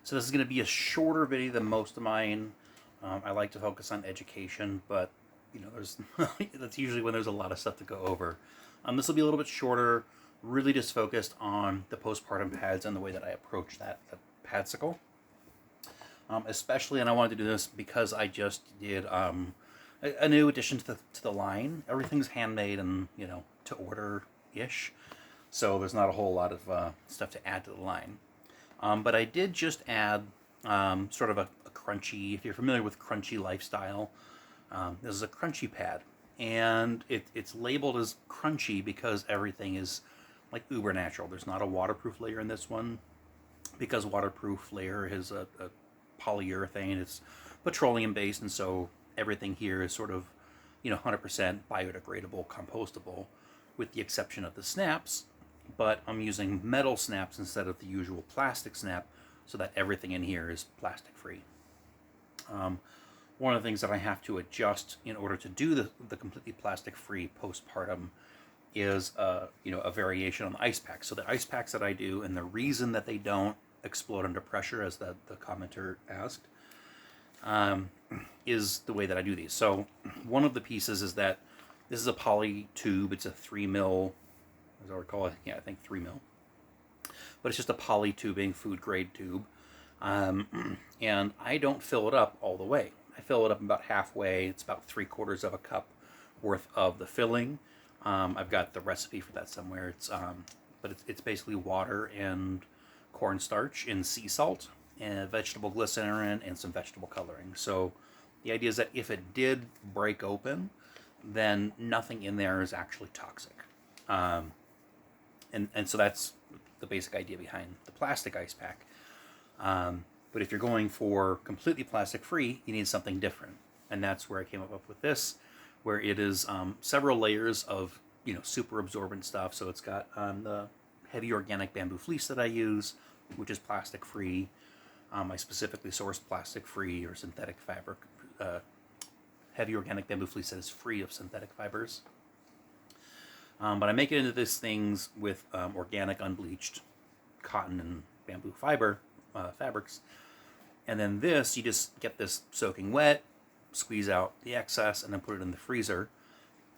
So this is going to be a shorter video than most of mine. I like to focus on education, but you know, there's that's usually when there's a lot of stuff to go over. This will be a little bit shorter, really just focused on the postpartum pads and the way that I approach that padsicle. Especially, and I wanted to do this because I just did a new addition to the line. Everything's handmade and, you know, to order ish, so there's not a whole lot of stuff to add to the line. But I did just add sort of a crunchy, if you're familiar with crunchy lifestyle, this is a crunchy pad. And it's labeled as crunchy because everything is like uber natural. There's not a waterproof layer in this one, because waterproof layer is a polyurethane. It's petroleum based, and so everything here is sort of, you know, 100% biodegradable, compostable, with the exception of the snaps. But I'm using metal snaps instead of the usual plastic snap, so that everything in here is plastic free. One of the things that I have to adjust in order to do the completely plastic free postpartum is you know, a variation on the ice packs. So the ice packs that I do, and the reason that they don't explode under pressure, as the commenter asked, is the way that I do these. So one of the pieces is that this is a poly tube. It's a 3 mil, as I recall, I think 3 mil. But it's just a poly tubing, food grade tube. And I don't fill it up all the way. I fill it up about halfway. It's about 3/4 of a cup worth of the filling. I've got the recipe for that somewhere. But it's basically water and cornstarch and sea salt and vegetable glycerin and some vegetable coloring. So the idea is that if it did break open, then nothing in there is actually toxic. And so that's the basic idea behind the plastic ice pack. But if you're going for completely plastic free, you need something different. And that's where I came up with this, where it is several layers of, you know, super absorbent stuff. So it's got the heavy organic bamboo fleece that I use, which is plastic free. I specifically sourced plastic free or synthetic fabric, heavy organic bamboo fleece that is free of synthetic fibers. But I make it into these things with organic unbleached cotton and bamboo fiber fabrics. And then this, you just get this soaking wet, squeeze out the excess, and then put it in the freezer.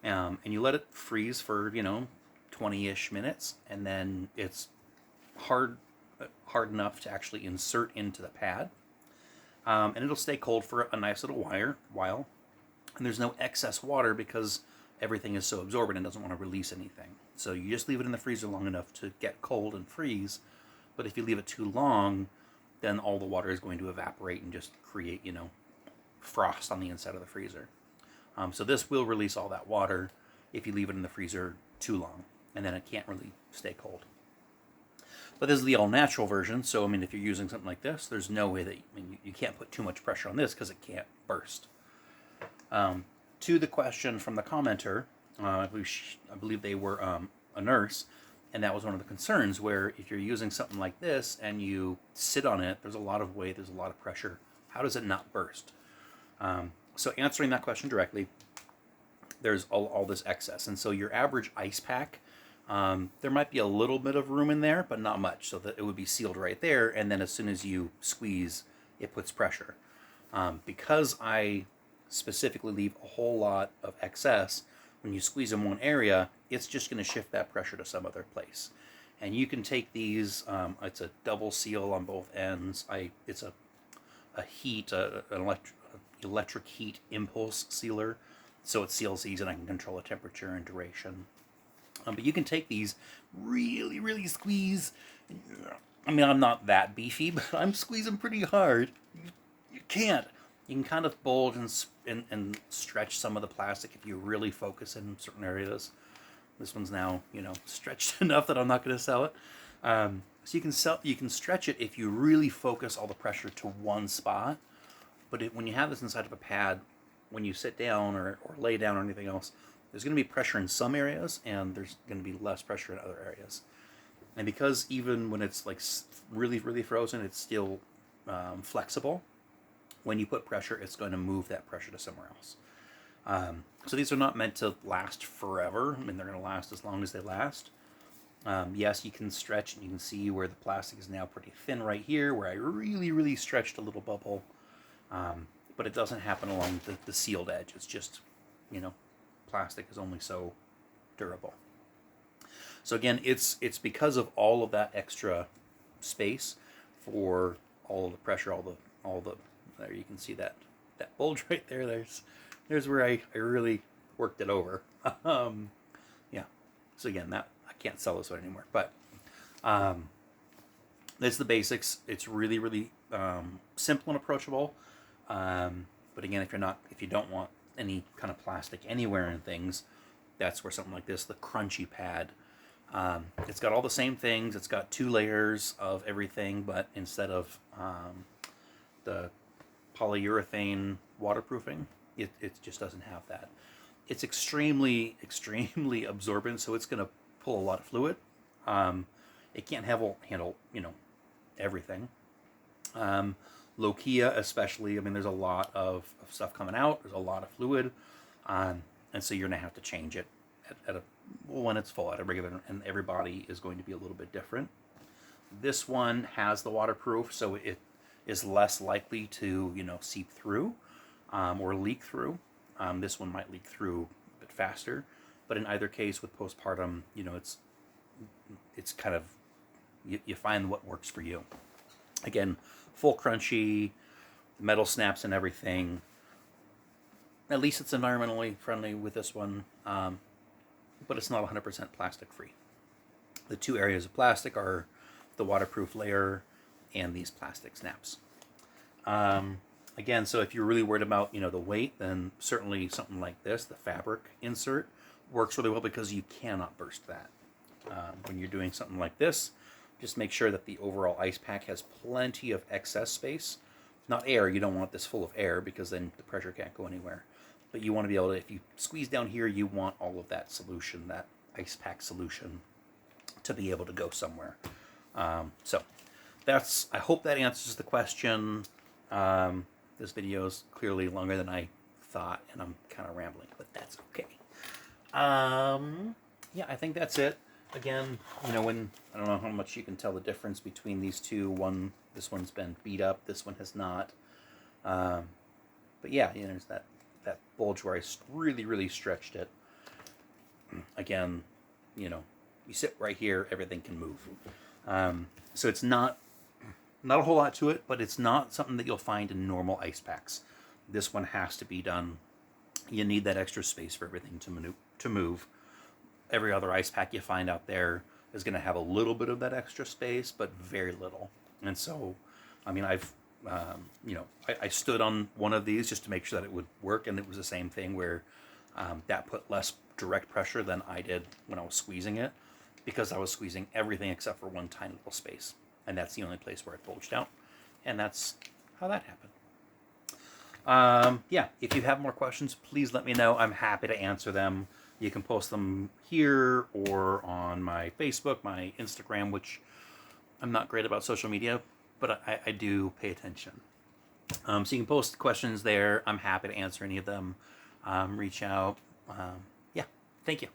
And you let it freeze for, you know, 20-ish minutes, and then it's hard enough to actually insert into the pad. And it'll stay cold for a nice little while. And there's no excess water because everything is so absorbent and doesn't want to release anything. So you just leave it in the freezer long enough to get cold and freeze. But if you leave it too long, then all the water is going to evaporate and just create, you know, frost on the inside of the freezer. So this will release all that water if you leave it in the freezer too long, and then it can't really stay cold. But this is the all-natural version, so I mean, if you're using something like this, there's no way that you can't put too much pressure on this because it can't burst. To the question from the commenter, I believe they were a nurse, and that was one of the concerns, where if you're using something like this and you sit on it, there's a lot of weight, there's a lot of pressure. How does it not burst? So answering that question directly, there's all this excess. And so your average ice pack, there might be a little bit of room in there, but not much, so that it would be sealed right there, and then as soon as you squeeze, it puts pressure. Because I specifically leave a whole lot of excess, when you squeeze in one area, it's just going to shift that pressure to some other place. And you can take these, it's a double seal on both ends. It's an electric heat impulse sealer, so it seals these, and I can control the temperature and duration. But you can take these, really squeeze. I mean, I'm not that beefy, but I'm squeezing pretty hard. You can't. You can kind of bulge and stretch some of the plastic if you really focus in certain areas. This one's now, you know, stretched enough that I'm not going to sell it. So you can stretch it if you really focus all the pressure to one spot. But when you have this inside of a pad, when you sit down or lay down or anything else, there's going to be pressure in some areas, and there's going to be less pressure in other areas. And because even when it's like really frozen, it's still flexible. When you put pressure, it's going to move that pressure to somewhere else. So these are not meant to last forever. I mean, they're going to last as long as they last. Yes, you can stretch and you can see where the plastic is now pretty thin right here, where I really, really stretched a little bubble. But it doesn't happen along the sealed edge. It's just, plastic is only so durable. So again, it's because of all of that extra space for all of the pressure, all the there you can see that bulge right there. There's where I really worked it over. Yeah. So again, that I can't sell this one anymore, but that's the basics. It's really, really simple and approachable. But again, if you don't want any kind of plastic anywhere in things, that's where something like this, the crunchy pad, it's got all the same things. It's got 2 layers of everything, but instead of the polyurethane waterproofing, it just doesn't have that. It's extremely, extremely absorbent, so it's going to pull a lot of fluid. It can't handle everything. Lokia especially, I mean, there's a lot of stuff coming out. There's a lot of fluid, and so you're going to have to change it when it's full, at a regular, and every body is going to be a little bit different. This one has the waterproof, so it is less likely to, seep through or leak through. This one might leak through a bit faster, but in either case with postpartum, it's kind of, you find what works for you. Again, full crunchy, metal snaps and everything. At least it's environmentally friendly with this one, but it's not 100% plastic free. The 2 areas of plastic are the waterproof layer and these plastic snaps. Again, so if you're really worried about the weight, then certainly something like this, the fabric insert, works really well because you cannot burst that. When you're doing something like this, just make sure that the overall ice pack has plenty of excess space. Not air, you don't want this full of air because then the pressure can't go anywhere. But you want to be able to, if you squeeze down here, you want all of that solution, that ice pack solution, to be able to go somewhere. So I hope that answers the question. This video is clearly longer than I thought, and I'm kind of rambling, but that's okay. Yeah, I think that's it. Again, when I don't know how much you can tell the difference between these two. This one's been beat up, this one has not. But yeah, there's that bulge where I really, really stretched it. Again, you sit right here, everything can move. So it's not a whole lot to it, but it's not something that you'll find in normal ice packs. This one has to be done. You need that extra space for everything to move. Every other ice pack you find out there is going to have a little bit of that extra space, but very little. And so, I mean, I stood on one of these just to make sure that it would work, and it was the same thing where that put less direct pressure than I did when I was squeezing it, because I was squeezing everything except for one tiny little space, and that's the only place where it bulged out, and that's how that happened. Yeah, if you have more questions, please let me know. I'm happy to answer them. You can post them here or on my Facebook, my Instagram, which I'm not great about social media, but I do pay attention. So you can post questions there. I'm happy to answer any of them. Reach out. Yeah, thank you.